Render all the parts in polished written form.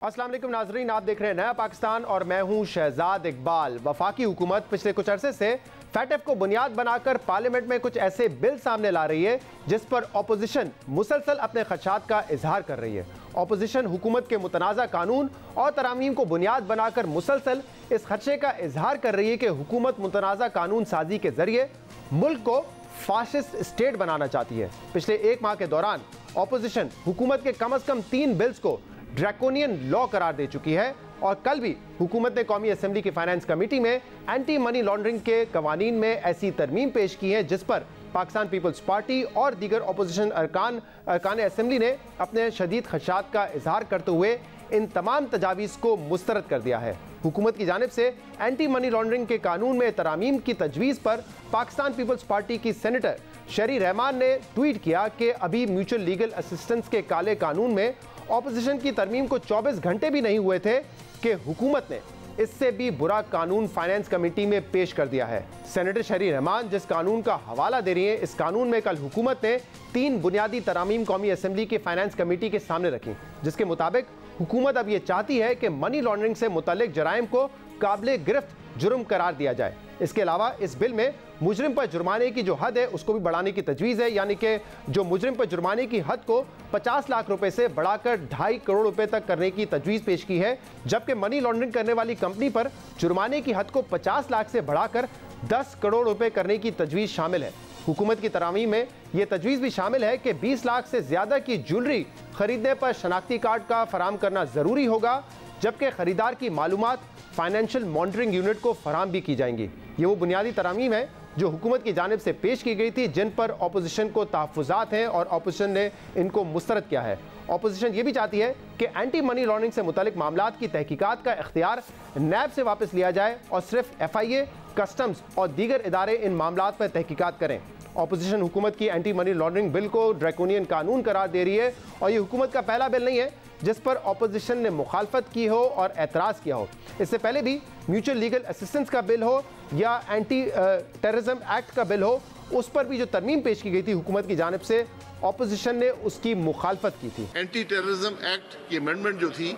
अस्सलाम वालेकुम नाजरीन, आप देख रहे हैं नया पाकिस्तान और मैं हूं शहजाद इकबाल। वफाकी हुकूमत पिछले कुछ अरसे से फैटफ को बुनियाद बनाकर पार्लियामेंट में कुछ ऐसे बिल सामने ला रही है जिस पर अपोजिशन मुसलसल अपने खदशात का इजहार कर रही है। अपोजिशन हुकूमत के मुतनाज़ा कानून और तरामीम को बुनियाद बनाकर मुसलसल इस खदशे का इजहार कर रही है कि हुकूमत मुतनाज़ा कानून साजी के जरिए मुल्क को फाशिस्ट स्टेट बनाना चाहती है। पिछले एक माह के दौरान अपोजिशन हुकूमत के कम अज कम 3 बिल्स को ड्रैकोनियन लॉ करार दे चुकी है और कल भी हुकूमत ने कौमी असेंबली की फाइनेंस कमेटी में एंटी मनी लॉन्ड्रिंग के कवानीन में ऐसी तरमीम पेश की है जिस पर पाकिस्तान पीपल्स पार्टी और दीगर अपोजिशन अरकान असेंबली ने अपने शदीद खदशात का इजहार करते हुए इन तमाम तजावीज़ को मुस्तरद कर दिया है। हुकूमत की जानिब से एंटी मनी लॉन्ड्रिंग के कानून में तरामीम की तजवीज़ पर पाकिस्तान पीपल्स पार्टी की सेनेटर शरी रहमान ने ट्वीट किया कि अभी म्यूचुअल लीगल असिस्टेंस के काले कानून में ऑपोजिशन की तरमीम को 24 घंटे भी नहीं हुए थे कि हुकूमत ने इससे भी बुरा कानून फाइनेंस कमेटी में पेश कर दिया है। सेनेटर शरी रहमान जिस कानून का हवाला दे रही है, इस कानून में कल हुकूमत ने 3 बुनियादी तरामीम कौमी असेंबली की फाइनेंस कमेटी के सामने रखी, जिसके मुताबिक हुकूमत अब ये चाहती है कि मनी लॉन्ड्रिंग से मुतल्लिक जराइम को काबिले गिरफ्त जुर्म करार दिया जाए। इसके अलावा इस बिल में मुजरिम पर जुर्माने की जो हद है उसको भी बढ़ाने की तजवीज़ है, यानी कि जो मुजरिम पर जुर्माने की हद को 50 लाख रुपए से बढ़ाकर 2.5 करोड़ रुपए तक करने की तजवीज़ पेश की है, जबकि मनी लॉन्ड्रिंग करने वाली कंपनी पर जुर्माने की हद को 50 लाख से बढ़ाकर 10 करोड़ रुपए करने की तजवीज़ शामिल है। हुकूमत की तरामीम में यह तजवीज़ भी शामिल है कि 20 लाख से ज़्यादा की ज्वेलरी खरीदने पर शनाख्ती कार्ड का फराम करना ज़रूरी होगा, जबकि खरीदार की मालूमात फाइनेंशियल मॉनिटरिंग यूनिट को फराम भी की जाएंगी। ये वो बुनियादी तरामीम है जो हुकूमत की जानिब से पेश की गई थी, जिन पर अपोजिशन को तहफ़्फ़ुज़ात हैं और अपोजिशन ने इनको मुस्तरद किया है। अपोजिशन ये भी चाहती है कि एंटी मनी लॉन्ड्रिंग से मुतल्लिक मामलात की तहकीकात का इख्तियार नैब से वापस लिया जाए और सिर्फ FIA, कस्टम्स और दीगर इदारे इन मामलात पर तहकीकात करें। अपोजिशन हुकूमत की एंटी मनी लॉन्ड्रिंग बिल को ड्रैकोनियन कानून करार दे रही है और ये हुकूमत का पहला बिल नहीं है जिस पर अपोजिशन ने मुखालफत की हो और एतराज़ किया हो। इससे पहले भी म्यूचुअल लीगल असिस्टेंस का बिल हो या एंटी टेररिज्म एक्ट का बिल हो, उस पर भी जो तरमीम पेश की गई थी हुकूमत की जानिब से, अपोजिशन ने उसकी मुखालफत की थी। एंटी टेररिज्म एक्ट की अमेंडमेंट जो थी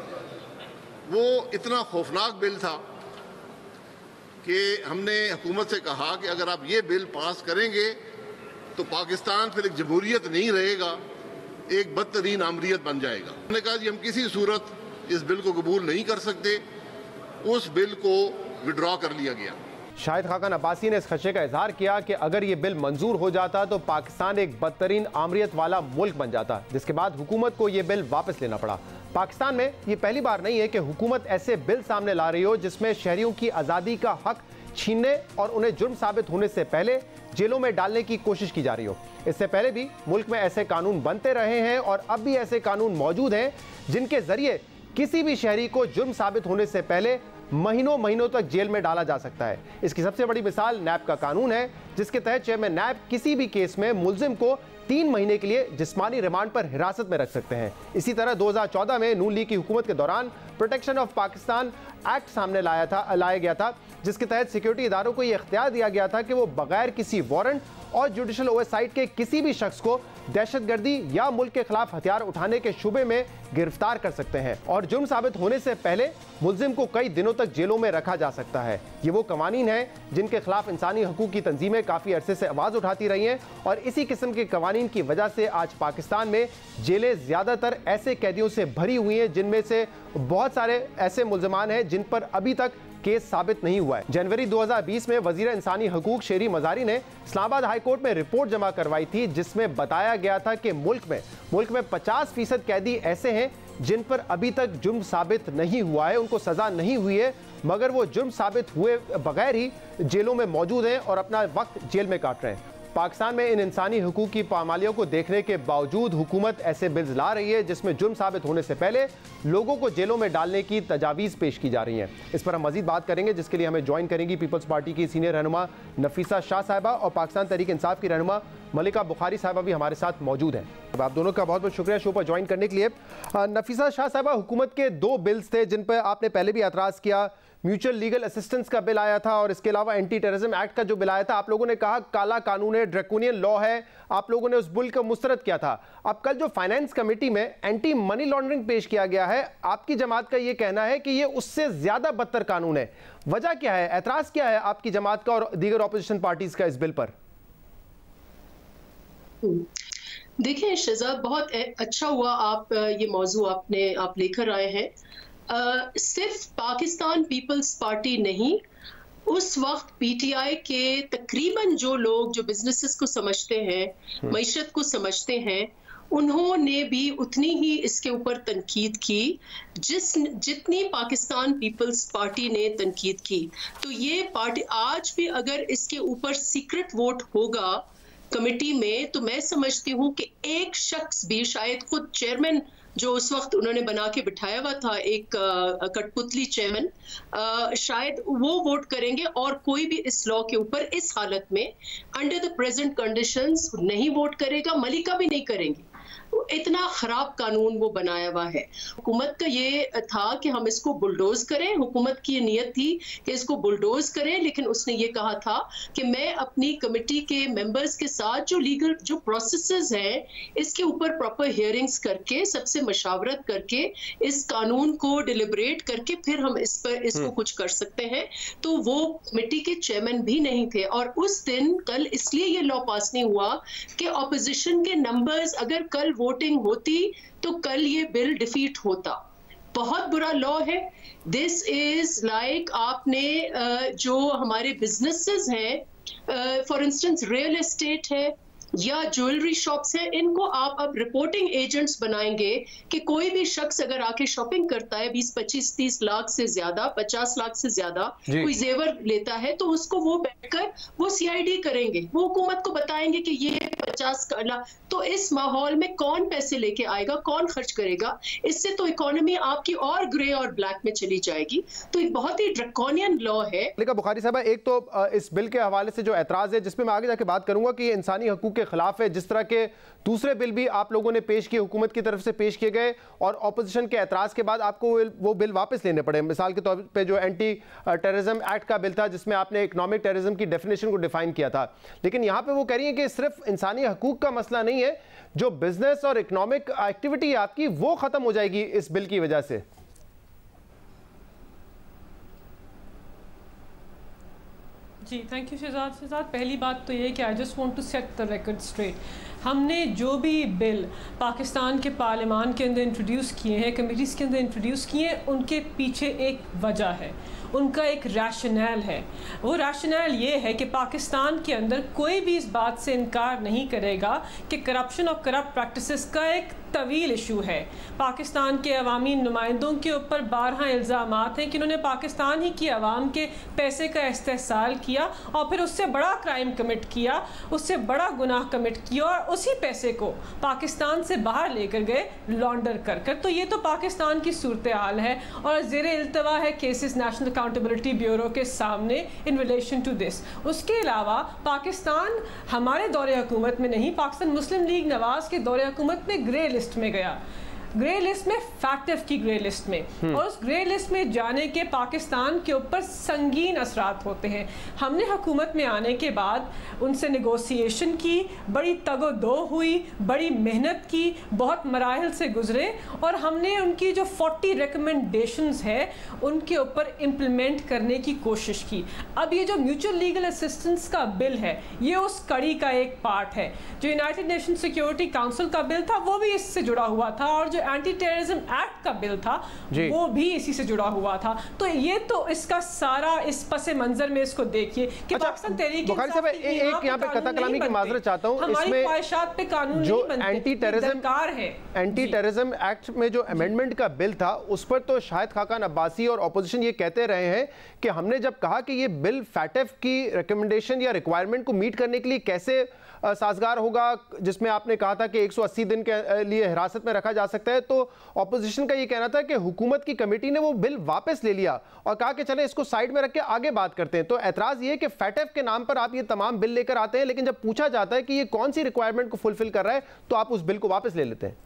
वो इतना खौफनाक बिल था कि हमने हुकूमत से कहा कि अगर आप ये बिल पास करेंगे तो पाकिस्तान फिर एक जमहूरियत नहीं रहेगा, एक बदतरीन आमरीत बन जाएगा। हमने कहा कि हम किसी सूरत इस बिल को कबूल नहीं कर सकते। उस बिल को विड्रॉ कर लिया गया। शाहिद खाकान अब्बासी ने इस खदशे का इजहार किया कि अगर ये बिल मंजूर हो जाता तो पाकिस्तान एक बदतरीन आमरीत वाला मुल्क बन जाता, जिसके बाद हुकूमत को ये बिल वापस लेना पड़ा। पाकिस्तान में ये पहली बार नहीं है कि हुकूमत ऐसे बिल सामने ला रही हो जिसमें शहरियों की आज़ादी का हक छीनने और उन्हें जुर्म साबित होने से पहले जेलों में डालने की कोशिश की जा रही हो। इससे पहले भी मुल्क में ऐसे कानून बनते रहे हैं और अब भी ऐसे कानून मौजूद हैं जिनके जरिए किसी भी शहरी को जुर्म साबित होने से पहले महीनों महीनों तक जेल में डाला जा सकता है। इसकी सबसे बड़ी मिसाल नैब का कानून है, जिसके तहत चेयरमैन नैब किसी भी केस में मुलजिम को 3 महीने के लिए जिस्मानी रिमांड पर हिरासत में रख सकते हैं। इसी तरह 2014 में नून लीग की हुकूमत के दौरान प्रोटेक्शन ऑफ पाकिस्तान एक्ट सामने लाया गया था, जिसके तहत सिक्योरिटी इदारों को यह इख्तियार दिया गया था कि वो बगैर किसी वारंट और जुडिशल ओवरसाइट के किसी भी शख्स को दहशतगर्दी या मुल्क के खिलाफ हथियार उठाने के शुबे में गिरफ्तार कर सकते हैं और जुर्म साबित होने से पहले मुलजिम को कई दिनों तक जेलों में रखा जा सकता है। ये वो कवानीन हैं जिनके खिलाफ इंसानी हकूक की तंजीमें काफ़ी अरसे से आवाज़ उठाती रही हैं और इसी किस्म के कवानीन की वजह से आज पाकिस्तान में जेलें ज़्यादातर ऐसे कैदियों से भरी हुई हैं जिनमें से बहुत सारे ऐसे मुलजमान हैं जिन पर अभी तक केस साबित नहीं हुआ है। जनवरी 2020 में वजीर इंसानी हकूक शेरी मजारी ने इस्लामाबाद हाई कोर्ट में रिपोर्ट जमा करवाई थी, जिसमें बताया गया था कि मुल्क में 50% कैदी ऐसे हैं जिन पर अभी तक जुर्म साबित नहीं हुआ है, उनको सजा नहीं हुई है, मगर वो जुर्म साबित हुए बगैर ही जेलों में मौजूद हैं और अपना वक्त जेल में काट रहे हैं। पाकिस्तान में इन इंसानी हकूक की पामालियों को देखने के बावजूद हुकूमत ऐसे बिल्स ला रही है जिसमें जुर्म साबित होने से पहले लोगों को जेलों में डालने की तजावीज़ पेश की जा रही हैं। इस पर हम मजीद बात करेंगे, जिसके लिए हमें ज्वाइन करेंगी पीपल्स पार्टी की सीनियर रहनुमा नफीसा शाह साहिबा और पाकिस्तान तहरीक इंसाफ की रहनुमा मलिका बुखारी साहिबा भी हमारे साथ मौजूद हैं। आप दोनों का बहुत बहुत शुक्रिया शो पर ज्वाइन करने के लिए। नफीसा शाह साहिबा, हुकूमत के 2 बिल्स थे जिन पर आपने पहले भी एतराज़ किया, म्यूचुअल लीगल असिस्टेंस का बिल आया था और इसके अलावा एंटी टेररिज्म एक्ट का जो बिल आया था, आप लोगों ने कहा काला कानून है, ड्रैकोनियन लॉ है, आप लोगों ने उस बिल को मुस्तरद किया था। अब कल जो फाइनेंस कमेटी में एंटी मनी लॉन्ड्रिंग पेश किया गया है, आपकी जमात का यह कहना है कि यह उससे ज्यादा बदतर कानून है। वजह क्या है, एतराज क्या है आपकी जमात का और दीगर ऑपोजिशन पार्टीज का इस बिल पर? देखिए शहजाद, बहुत अच्छा हुआ आप ये मौजू आप लेकर आए हैं। सिर्फ पाकिस्तान पीपल्स पार्टी नहीं, उस वक्त पीटीआई के तकरीबन जो लोग जो बिजनेसेस को समझते हैं, मईशत को समझते हैं, उन्होंने भी उतनी ही इसके ऊपर तनकीद की जितनी पाकिस्तान पीपल्स पार्टी ने तनकीद की। तो ये पार्टी आज भी अगर इसके ऊपर सीक्रेट वोट होगा कमेटी में, तो मैं समझती हूँ कि एक शख्स भी, शायद खुद चेयरमैन जो उस वक्त उन्होंने बना के बिठाया हुआ था, एक कठपुतली चेयरमैन, शायद वो वोट करेंगे और कोई भी इस लॉ के ऊपर इस हालत में अंडर द प्रेजेंट कंडीशंस नहीं वोट करेगा। मलिका भी नहीं करेंगी। इतना खराब कानून वो बनाया हुआ है। हुकूमत का ये था कि हम इसको बुलडोज करें, हुकूमत की नियत थी कि इसको बुलडोज करें, लेकिन उसने ये कहा था कि मैं अपनी कमेटी के मेंबर्स के साथ जो लीगल जो प्रोसेसेस हैं, इसके ऊपर प्रॉपर हियरिंग्स करके, सबसे मशावरत करके, इस कानून को डिलिबरेट करके फिर हम इसको कुछ कर सकते हैं। तो वो कमेटी के चेयरमैन भी नहीं थे और उस दिन कल इसलिए ये लॉ पास नहीं हुआ कि ऑपोजिशन के नंबर्स, अगर कल वोटिंग होती तो कल ये बिल डिफीट होता। बहुत बुरा लॉ है। दिस इज लाइक आपने जो हमारे बिजनेसेस हैं, फॉर इंस्टेंस रियल एस्टेट है या ज्वेलरी शॉप्स है, इनको आप अब रिपोर्टिंग एजेंट्स बनाएंगे कि कोई भी शख्स अगर आके शॉपिंग करता है 20, 25, 30 लाख से ज्यादा, 50 लाख से ज्यादा कोई जेवर लेता है, तो उसको वो बैठकर वो सीआईडी करेंगे, वो हुकूमत को बताएंगे कि ये 50 लाख। तो इस माहौल में कौन पैसे लेके आएगा, कौन खर्च करेगा? इससे तो इकोनॉमी आपकी और ग्रे और ब्लैक में चली जाएगी। तो एक बहुत ही ड्रैकोनियन लॉ है। लेकिन बुखारी साहब, एक तो इस बिल के हवाले से जो एतराज है, जिसमें मैं आगे जाके बात करूंगा कि ये इंसानी हकूक के खिलाफ है, जिस तरह के दूसरे बिल भी आप लोगों ने पेश किए, हुकूमत की तरफ से पेश किए गए और ऑपोजिशन के एतराज के बाद आपको वो बिल वापस लेने पड़े। मिसाल के तौर पे जो एंटी टेररिज्म एक्ट का बिल था, जिसमें आपने इकोनॉमिक टेररिज्म की डेफिनेशन को डिफाइन किया था, लेकिन यहाँ पे वो कह रही है कि सिर्फ इंसानी हकूक का मसला नहीं है, जो बिजनेस और इकोनॉमिक एक्टिविटी आपकी वो खत्म हो जाएगी इस बिल की वजह से। जी थैंक यू शहजाद। पहली बात तो ये कि I just want to set the record straight. हमने जो भी बिल पाकिस्तान के पार्लियामान के अंदर इंट्रोड्यूस किए हैं, कमेटीज़ के अंदर इंट्रोड्यूस किए हैं, उनके पीछे एक वजह है, उनका एक रैशनल है। वो रैशनल ये है कि पाकिस्तान के अंदर कोई भी इस बात से इनकार नहीं करेगा कि करप्शन और करप्ट प्रैक्टिसेस का एक तवील इशू है। पाकिस्तान के अवामी नुमाइंदों के ऊपर 12 इल्ज़ामात हैं कि उन्होंने पाकिस्तान ही की आवाम के पैसे का इस्तेहसाल किया और फिर उससे बड़ा क्राइम कमिट किया, उससे बड़ा गुनाह कमिट किया और उसी पैसे को पाकिस्तान से बाहर लेकर गए लॉन्डर कर कर। तो ये तो पाकिस्तान की सूरत हाल है और ज़ेरे इल्तवा है केसेस नेशनल अकाउंटेबिलिटी ब्यूरो के सामने इन रिलेशन टू दिस। उसके अलावा पाकिस्तान हमारे दौरे हुकूमत में नहीं, पाकिस्तान मुस्लिम लीग नवाज के दौरे हुकूमत में ग्रे लिस्ट में गया, ग्रे लिस्ट में, फैक्टिव की ग्रे लिस्ट में, और उस ग्रे लिस्ट में जाने के पाकिस्तान के ऊपर संगीन असरात होते हैं। हमने हुकूमत में आने के बाद उनसे नेगोशिएशन की, बड़ी तगो-दो हुई, बड़ी मेहनत की, बहुत मराहल से गुजरे और हमने उनकी जो 40 रिकमेंडेशंस है उनके ऊपर इम्प्लीमेंट करने की कोशिश की। अब ये जो म्यूचुअल लीगल असिस्टेंस का बिल है, ये उस कड़ी का एक पार्ट है। जो यूनाइटेड नेशन सिक्योरिटी काउंसिल का बिल था वो भी इससे जुड़ा हुआ था और जो एंटी टेररिज्म एक्ट का बिल था वो भी इसी से जुड़ा हुआ था। तो ये तो इसका सारा इस पसे मंजर में इसको देखिए कि पाकिस्तान तहरीक बुखारी साहब, एक यहाँ पे कथा कलामी की माजरत चाहता हूँ, हमारी ख्वाहिशात पे कानून जो नहीं बनते, एंटी टेररिज्म एक्ट में जो अमेंडमेंट का बिल था उस पर तो शाहिद खाकान अब्बासी और ऑपोजिशन ये कहते रहे हैं कि हमने जब कहा कि ये बिल फैटेफ की रिकमेंडेशन या रिक्वायरमेंट को मीट करने के लिए कैसे साजगार होगा, जिसमें आपने कहा था कि 180 दिन के लिए हिरासत में रखा जा सकता है, तो ऑपोजिशन का ये कहना था कि हुकूमत की कमेटी ने वो बिल वापस ले लिया और कहा कि चले इसको साइड में रख के आगे बात करते हैं। तो एतराज ये है कि फैटेफ के नाम पर आप ये तमाम बिल लेकर आते हैं, लेकिन जब पूछा जाता है कि ये कौन सी रिक्वायरमेंट को फुलफिल कर रहा है तो आप उस बिल को वापस ले लेते हैं।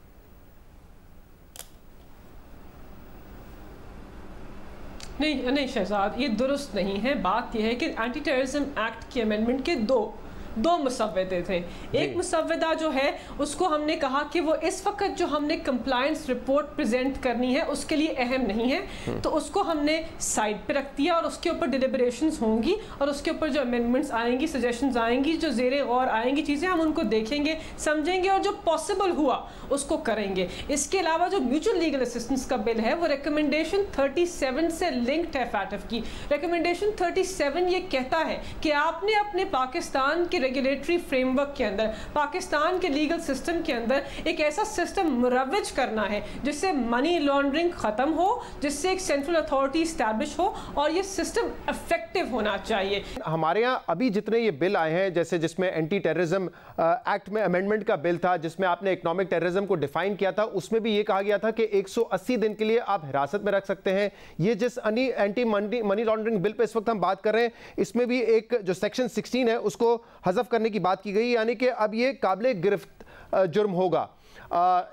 नहीं शहजाद, ये दुरुस्त नहीं है। बात यह है कि एंटी टेररिज्म एक्ट की अमेंडमेंट के दो मुसव्वदे थे। एक मुसव्वदा जो है उसको हमने कहा कि वो इस वक्त जो हमने कंप्लायंस रिपोर्ट प्रेजेंट करनी है उसके लिए अहम नहीं है, तो उसको हमने साइड पे रख दिया और उसके ऊपर डिलिब्रेशंस होंगी और उसके ऊपर जो अमेंडमेंट्स आएंगी, सजेशंस आएंगी, जो ज़ेरे गौर आएंगी चीज़ें, हम उनको देखेंगे, समझेंगे और जो पॉसिबल हुआ उसको करेंगे। इसके अलावा जो म्यूचुअल लीगल असिस्टेंस का बिल है वो रिकमेंडेशन 37 से लिंक्ड है। फैटफ की रिकमेंडेशन 37 ये कहता है कि आपने अपने पाकिस्तान के रेगुलेटरी फ्रेमवर्क के अंदर, पाकिस्तान के लीगल सिस्टम के अंदर एक ऐसा सिस्टम मुरव्वज करना है जिससे मनी लॉन्ड्रिंग खत्म हो, जिससे एक सेंट्रल अथॉरिटी स्टैब्लिश हो और ये सिस्टम इफेक्टिव होना चाहिए। हमारे यहाँ अभी जितने ये बिल आए हैं, जैसे जिसमें एंटी टेररिज्म एक्ट में अमेंडमेंट का बिल था जिसमें आपने इकोनॉमिक टेररिज्म को डिफाइन किया था, उसमें भी ये कहा गया था कि 180 दिन के लिए आप हिरासत में रख सकते हैं। ये जिस anti money laundering bill pay इस वक्त हम बात कर रहे हैं, इसमें भी एक जो सेक्शन 16 है उसको हज़फ करने की बात की गई, यानी कि अब ये काबिले गिरफ्त जुर्म होगा।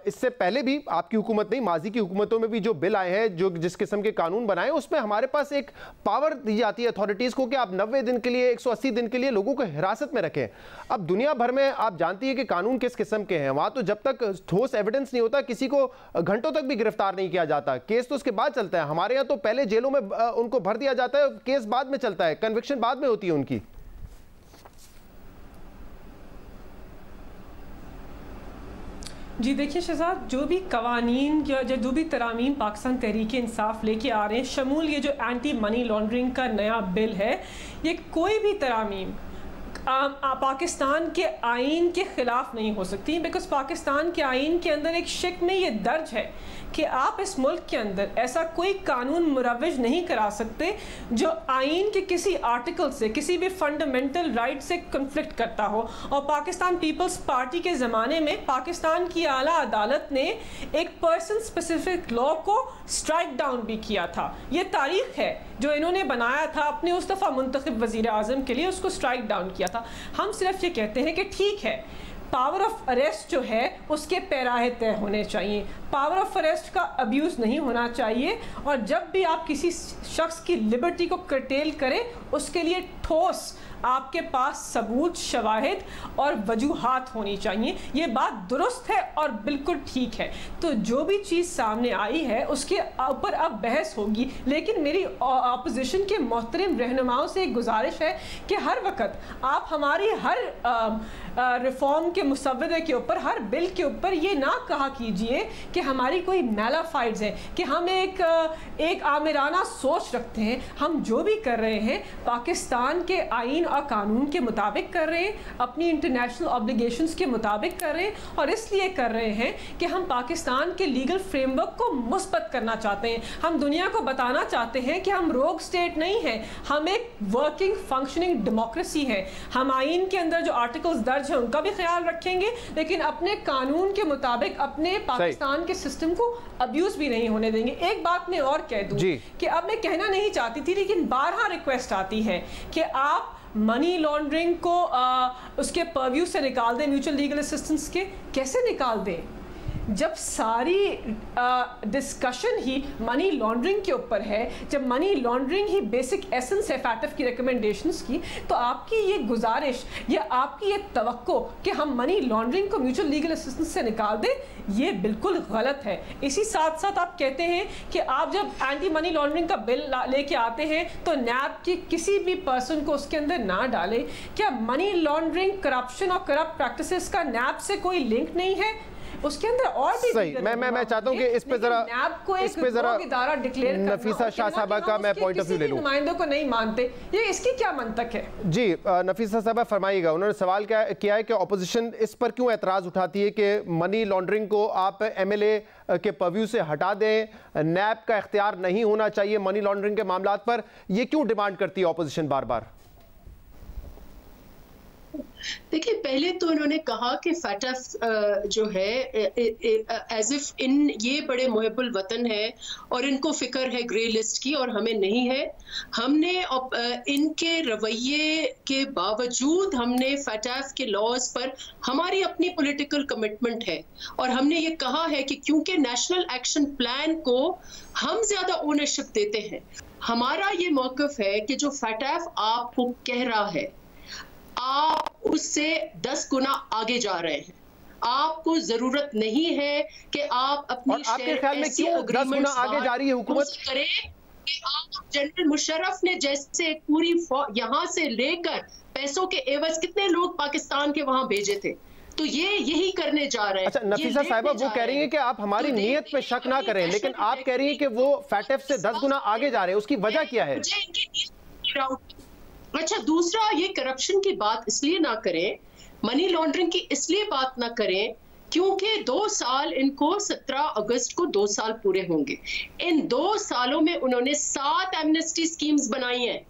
इससे पहले भी आपकी हुकूमत नहीं, माजी की हुकूमतों में भी जो बिल आए हैं, जो जिस किस्म के कानून बनाए, उसमें हमारे पास एक पावर दी जाती है अथॉरिटीज़ को कि आप 90 दिन के लिए, 180 दिन के लिए लोगों को हिरासत में रखें। अब दुनिया भर में आप जानती है कि कानून किस किस्म के हैं। वहाँ तो जब तक ठोस एविडेंस नहीं होता किसी को घंटों तक भी गिरफ्तार नहीं किया जाता, केस तो उसके बाद चलता है। हमारे यहाँ तो पहले जेलों में उनको भर दिया जाता है, केस बाद में चलता है, कन्विक्शन बाद में होती है उनकी। जी देखिए शहजाद, जो भी कवानीन या जो भी तरामीम पाकिस्तान तहरीक इंसाफ लेके आ रहे हैं, शमूल ये जो एंटी मनी लॉन्ड्रिंग का नया बिल है, ये कोई भी तरामीम पाकिस्तान के आइन के ख़िलाफ़ नहीं हो सकती, बिकॉज पाकिस्तान के आइन के अंदर एक शिक में ये दर्ज है कि आप इस मुल्क के अंदर ऐसा कोई कानून मुरव्वज नहीं करा सकते जो आइन के किसी आर्टिकल से, किसी भी फंडामेंटल राइट से कन्फ्लिक्ट करता हो। और पाकिस्तान पीपल्स पार्टी के ज़माने में पाकिस्तान की आला अदालत ने एक पर्सन स्पेसिफिक लॉ को स्ट्राइक डाउन भी किया था। ये तारीख है जो इन्होंने बनाया था अपने उस दफ़ा मुंतखब वज़ीर आज़म के लिए, उसको स्ट्राइक डाउन किया था। हम सिर्फ ये कहते हैं कि ठीक है, पावर ऑफ अरेस्ट जो है उसके पैराहे तय होने चाहिए, पावर ऑफ अरेस्ट का अब्यूज़ नहीं होना चाहिए, और जब भी आप किसी शख्स की लिबर्टी को कर्टेल करें उसके लिए ठोस आपके पास सबूत, शवाहिद और वजूहात होनी चाहिए। ये बात दुरुस्त है और बिल्कुल ठीक है। तो जो भी चीज़ सामने आई है उसके ऊपर अब बहस होगी, लेकिन मेरी अपोजिशन के मोहतरम रहनुमाओं से एक गुजारिश है कि हर वक्त आप हमारी हर रिफॉर्म के मुसव्वदे के ऊपर, हर बिल के ऊपर ये ना कहा कीजिए कि हमारी कोई मैलाफाइड्स है, कि हम एक आमिराना सोच रखते हैं। हम जो भी कर रहे हैं पाकिस्तान के आइन और कानून के मुताबिक कर रहे हैं, अपनी इंटरनेशनल ऑब्लिगेशंस के मुताबिक कर रहे हैं, और इसलिए कर रहे हैं कि हम पाकिस्तान के लीगल फ्रेमवर्क को मुस्बत करना चाहते हैं। हम दुनिया को बताना चाहते हैं कि हम रोग स्टेट नहीं हैं, हम एक वर्किंग फंक्शनिंग डेमोक्रेसी है। हम आइन के अंदर जो आर्टिकल्स दर्ज हैं उनका भी ख्याल रखेंगे, लेकिन अपने कानून के मुताबिक अपने पाकिस्तान के सिस्टम को अब्यूज भी नहीं होने देंगे। एक बात मैं और कह दूं कि अब मैं कहना नहीं चाहती थी, लेकिन बारहा रिक्वेस्ट आती है कि आप मनी लॉन्ड्रिंग को उसके परव्यू से निकाल दें, म्यूचुअल लीगल असिस्टेंस के। कैसे निकाल दें जब सारी डिस्कशन ही मनी लॉन्ड्रिंग के ऊपर है, जब मनी लॉन्ड्रिंग ही बेसिक एसेंस है फैटफ की रिकमेंडेशंस की। तो आपकी ये गुजारिश या आपकी ये तवक्को कि हम मनी लॉन्ड्रिंग को म्यूचुअल लीगल असिस्टेंस से निकाल दें, ये बिल्कुल गलत है। इसी साथ साथ आप कहते हैं कि आप जब एंटी मनी लॉन्ड्रिंग का बिल लेके आते हैं तो नैब के किसी भी पर्सन को उसके अंदर ना डालें। क्या मनी लॉन्ड्रिंग, करप्शन और करप्ट प्रैक्टिसेस का नैब से कोई लिंक नहीं है? उसके अंदर और भी सही। मैं चाहता हूं कि इस पे जरा इदारा डिक्लेयर करना, नफीसा शाह साहबा का मैं पॉइंट ऑफ व्यू ले लूं। नुमाइंदों को नहीं मानते, ये इसकी क्या मंतक है? जी नफीसा साहबा फरमाइएगा। उन्होंने सवाल किया है कि ऑपोजिशन इस पर क्यों एतराज उठाती है कि मनी लॉन्ड्रिंग को आप एमएलए के परव्यू से हटा दें, नैब का इख्तियार नहीं होना चाहिए मनी लॉन्ड्रिंग के मामलात पर, ये क्यों डिमांड करती है ऑपोजिशन बार बार? देखिए, पहले तो उन्होंने कहा कि फैटफ जो है एज इफ ये बड़े मुहिब्बुल वतन है और इनको फिक्र है ग्रे लिस्ट की और हमें नहीं है। हमने इनके रवैये के बावजूद हमने फैटफ के लॉज पर हमारी अपनी पॉलिटिकल कमिटमेंट है और हमने ये कहा है कि क्योंकि नेशनल एक्शन प्लान को हम ज्यादा ओनरशिप देते हैं, हमारा ये मौक़िफ़ है कि जो फैटफ आपको कह रहा है आप उससे 10 गुना आगे जा रहे हैं। आपको जरूरत नहीं है कि आप अपनी आपके ख्याल में क्यों 10 गुना आगे जा रही है हुकूमत? करें कि आप जनरल मुशर्रफ ने जैसे पूरी यहाँ से लेकर पैसों के एवज कितने लोग पाकिस्तान के वहां भेजे थे, तो ये यही करने जा रहे हैं। अच्छा नफीसा साहिबा, वो कह रही है कि आप हमारी नीयत पे शक ना करें, लेकिन आप कह रही है कि वो फैटफ से 10 गुना आगे जा रहे हैं, उसकी वजह क्या है? अच्छा, दूसरा, ये करप्शन की बात इसलिए ना करें, मनी लॉन्ड्रिंग की इसलिए बात ना करें क्योंकि 2 साल इनको 17 अगस्त को 2 साल पूरे होंगे। इन 2 सालों में उन्होंने 7 एमनेस्टी स्कीम्स बनाई हैं।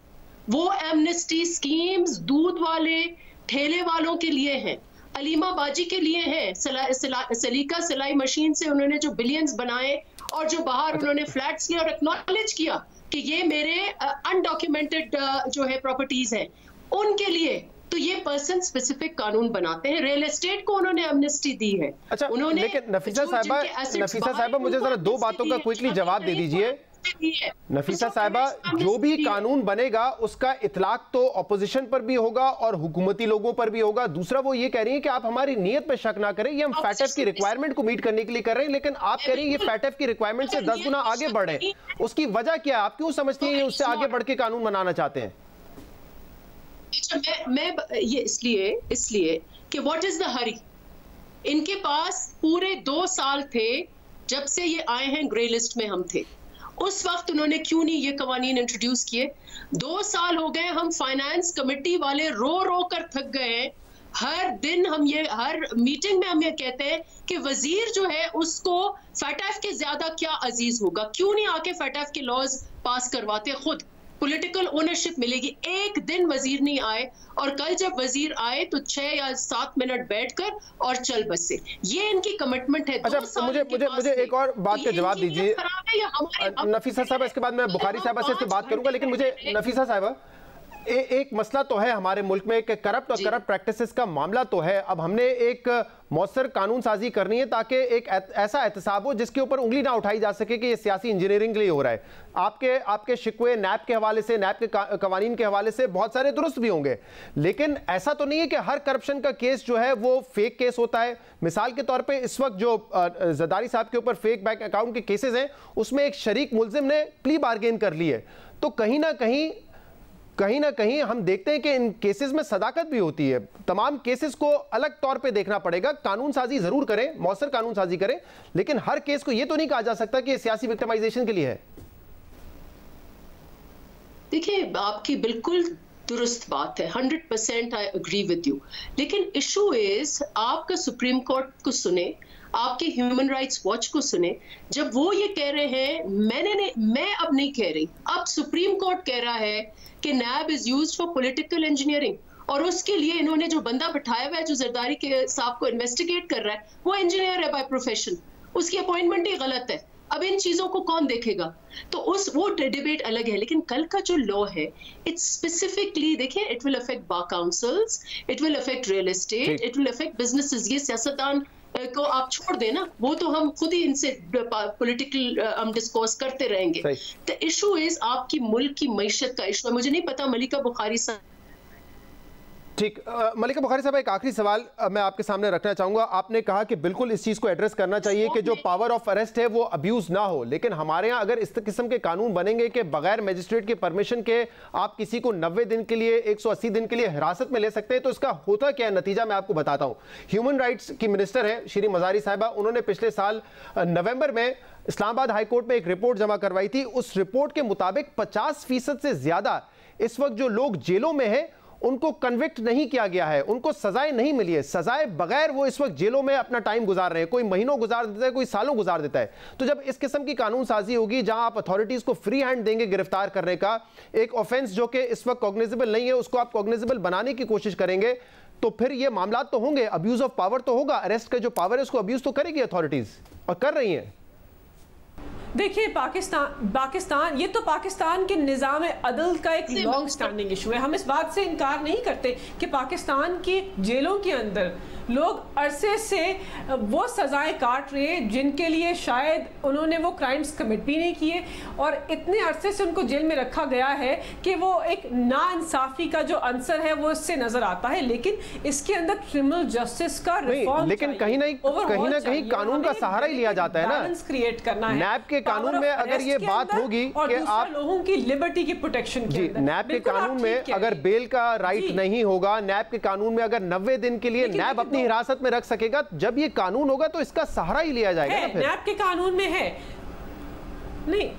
वो एमनेस्टी स्कीम्स दूध वाले ठेले वालों के लिए हैं, अलीमा बाजी के लिए हैं, सलीका सिलाई मशीन से उन्होंने जो बिलियंस बनाए और जो बाहर उन्होंने फ्लैट्स लिए और एक्नॉलेज किया कि ये मेरे अनडॉक्यूमेंटेड जो है प्रॉपर्टीज हैं, उनके लिए तो ये पर्सन स्पेसिफिक कानून बनाते हैं। रियल एस्टेट को उन्होंने एमनेस्टी दी है। अच्छा, उन्होंने लेकिन नफीसा साहिबा मुझे जरा 2 बातों का क्विकली जवाब दे दीजिए। नफीसा साहिबा, जो भी कानून बनेगा उसका इतलाक तो ऑपोजिशन पर भी होगा और हुकूमती लोगों पर भी होगा। दूसरा, वो ये कह रही है कि आप हमारी नीयत पे शक ना करें, ये हम फैटफ की रिक्वायरमेंट को मीट करने के लिए कर रहे हैं, लेकिन आप कह रही है ये फैटफ की रिक्वायरमेंट से 10 गुना आगे बढ़ रहे हैं। उसकी वजह क्या है? आप क्यों समझती हैं उससे आगे बढ़ के कानून बनाना चाहते हैं? मैं ये इसलिए कि व्हाट इज द हरी। इनके पास पूरे 2 साल थे जब से ये आए हैं, ग्रे लिस्ट में हम थे, उस वक्त उन्होंने क्यों नहीं ये कवानीन इंट्रोड्यूस किए? 2 साल हो गए, हम फाइनेंस कमेटी वाले रो कर थक गए हैं। हर दिन हर मीटिंग में हम ये कहते हैं कि वजीर जो है उसको फैटफ के ज्यादा क्या अजीज होगा, क्यों नहीं आके फैटफ के लॉज पास करवाते, खुद पॉलिटिकल ओनरशिप मिलेगी। एक दिन वजीर नहीं आए और कल जब वजीर आए तो 6 या 7 मिनट बैठकर और चल बसे। ये इनकी कमिटमेंट है। अच्छा, मुझे एक और बात का जवाब दीजिए नफीसा साहब, इसके बाद मैं बुखारी साहब से बात करूंगा, लेकिन मुझे नफीसा साहब एक मसला तो है हमारे मुल्क में कि करप्ट प्रैक्टिसेस का मामला तो है। अब हमने एक मौसर कानून साजी करनी है ताकि एक ऐसा एहतसाब हो जिसके ऊपर उंगली ना उठाई जा सके कि ये सियासी इंजीनियरिंग के लिए हो रहा है। आपके शिकवे नैब के हवाले से, नैब के कवानीन के हवाले से बहुत सारे दुरुस्त भी होंगे, लेकिन ऐसा तो नहीं है कि हर करप्शन का केस जो है वो फेक केस होता है। मिसाल के तौर पर इस वक्त जो जरदारी साहब के ऊपर फेक बैंक अकाउंट के केसेस हैं, उसमें एक शरीक मुलजिम ने प्ली बार्गेन कर ली है। तो कहीं ना कहीं हम देखते हैं कि इन केसेस में सदाकत भी होती है। तमाम केसेस को अलग तौर पे देखना पड़ेगा। कानून साजी जरूर करें, मौसर कानून साजी करें, लेकिन हर केस को यह तो नहीं कहा जा सकता कि सियासी विक्टिमाइजेशन के लिए है। देखिए, आपकी बिल्कुल दुरुस्त बात है, 100% आई एग्री विद यू, लेकिन इशू इज आपका सुप्रीम कोर्ट को सुने, आपके ह्यूमन राइट्स वॉच को सुने। जब वो ये कह रहे हैं, मैं अब नहीं कह रही, अब सुप्रीम कोर्ट कह रहा है कि NAB is used for political engineering, और उसके लिए इन्होंने जो बंदा बिठाया हुआ है जो जरदारी के साहब को इन्वेस्टिगेट कर रहा है, वो इंजीनियर है बाय प्रोफेशन, उसकी अपॉइंटमेंट ही गलत है। अब इन चीजों को कौन देखेगा? तो वो डिबेट अलग है, लेकिन कल का जो लॉ है इट्स स्पेसिफिकली, देखिए, it will affect bar councils, it will affect real estate, it will affect businesses. ये सियासतदान को आप छोड़ देना, वो तो हम खुद ही इनसे पॉलिटिकल हम डिस्कस करते रहेंगे। द इशू इज आपकी मुल्क की मईशत का इशू है। मुझे नहीं पता मलिका बुखारी साहब, ठीक, मलिका बुखारी साहब, एक आखिरी सवाल मैं आपके सामने रखना चाहूंगा। आपने कहा कि बिल्कुल इस चीज को एड्रेस करना चाहिए कि जो पावर ऑफ अरेस्ट है वो अब्यूज ना हो, लेकिन हमारे यहाँ अगर इस किस्म के कानून बनेंगे कि बगैर मजिस्ट्रेट के परमिशन के आप किसी को 90 दिन के लिए, 180 दिन के लिए हिरासत में ले सकते हैं, तो इसका होता क्या है नतीजा मैं आपको बताता हूँ। ह्यूमन राइट्स की मिनिस्टर है श्री मजारी साहिबा, उन्होंने पिछले साल नवंबर में इस्लामाबाद हाईकोर्ट में एक रिपोर्ट जमा करवाई थी। उस रिपोर्ट के मुताबिक 50% से ज्यादा इस वक्त जो लोग जेलों में हैं उनको कन्विक्ट नहीं किया गया है, उनको सजाएं नहीं मिली है। सजाए बगैर वो इस वक्त जेलों में अपना टाइम गुजार रहे हैं, कोई महीनों गुजार देता है, कोई सालों गुजार देता है। तो जब इस किस्म की कानून साजी होगी जहां आप अथॉरिटीज को फ्री हैंड देंगे गिरफ्तार करने का, एक ऑफेंस जो कि इस वक्त कॉग्निजेबल नहीं है उसको आप कॉग्निजेबल बनाने की कोशिश करेंगे, तो फिर ये मामला तो होंगे, अब्यूज ऑफ पावर तो होगा, अरेस्ट का जो पावर है उसको अब्यूज तो करेगी अथॉरिटीज, और कर रही हैं। देखिए पाकिस्तान ये तो पाकिस्तान के निज़ाम अदल का एक लॉन्ग स्टैंडिंग इशू है। हम इस बात से इनकार नहीं करते कि पाकिस्तान की जेलों के अंदर लोग अरसे से वो सज़ाएं काट रहे हैं जिनके लिए शायद उन्होंने वो क्राइम्स कमिट भी नहीं किए, और इतने अरसे से उनको जेल में रखा गया है कि वो एक नाइंसाफ़ी का जो अंसर है वो इससे नज़र आता है। लेकिन इसके अंदर क्रिमिनल जस्टिस का रिफॉर्म, लेकिन कहीं ना कहीं कानून का सहारा ही लिया जाता है ना, बैलेंस क्रिएट करना है। नैब के कानून में अगर ये बात होगी कि आप लोगों की लिबर्टी की प्रोटेक्शन जी, नैब के कानून में अगर बेल का राइट नहीं होगा, नैब के कानून में अगर 90 दिन के लिए नैब अपनी हिरासत में रख सकेगा, जब ये कानून होगा तो इसका सहारा ही लिया जाएगा ना। फिर नैब के कानून में है नहीं,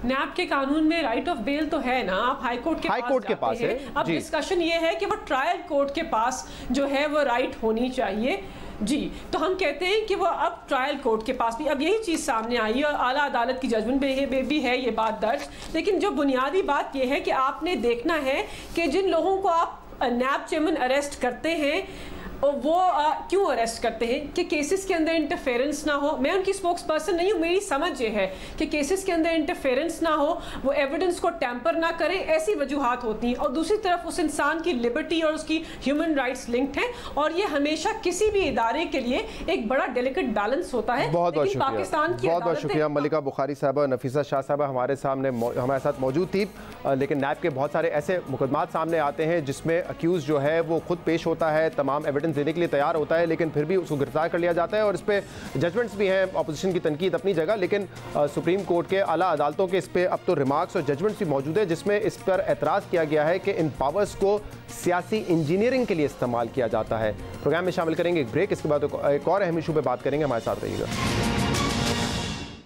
नैब के कानून में राइट ऑफ बेल तो है ना, आप हाई कोर्ट के पास है। अब डिस्कशन ये है कि वो ट्रायल कोर्ट के पास जो है वो राइट होनी चाहिए जी। तो हम कहते हैं कि वो अब ट्रायल कोर्ट के पास भी अब यही चीज़ सामने आई है, और आला अदालत की जजमेंट में भी है ये बात दर्ज। लेकिन जो बुनियादी बात ये है कि आपने देखना है कि जिन लोगों को आप नैब चेयरमैन अरेस्ट करते हैं और वो क्यों अरेस्ट करते हैं कि केसेस के अंदर इंटरफेरेंस ना हो। मैं उनकी स्पोक्स पर्सन नहीं हूँ, मेरी समझ ये है कि केसेस के अंदर इंटरफेरेंस ना हो, वो एविडेंस को टैंपर ना करे, ऐसी वजूहात होती हैं। और दूसरी तरफ उस इंसान की लिबर्टी और उसकी ह्यूमन राइट्स लिंक्ड हैं, और ये हमेशा किसी भी इदारे के लिए एक बड़ा डेलिकेट बैलेंस होता है। बहुत बहुत शुक्रिया, पाकिस्तान की बहुत शुक्रिया मलिका बुखारी साहब और नफीसा शाह साहब हमारे साथ मौजूद थी। लेकिन नैब के बहुत सारे ऐसे मुकदमात सामने आते हैं जिसमें अक्यूज जो है वो खुद पेश होता है, तमाम एविडेंस देने के लिए तैयार होता है, लेकिन फिर भी उसको गिरफ्तार कर लिया जाता है, और इस पे जजमेंट्स भी हैं। ऑपोजिशन की तनकीद अपनी जगह, लेकिन सुप्रीम कोर्ट के आला अदालतों के इस पे अब तो रिमार्क्स और जजमेंट्स भी मौजूद है जिसमें इस पर एतराज़ किया गया है कि इन पावर्स को सियासी इंजीनियरिंग के लिए इस्तेमाल किया जाता है। प्रोग्राम में शामिल करेंगे एक ब्रेक, इसके बाद एक और अहम इशू पर बात करेंगे, हमारे साथ रहिएगा।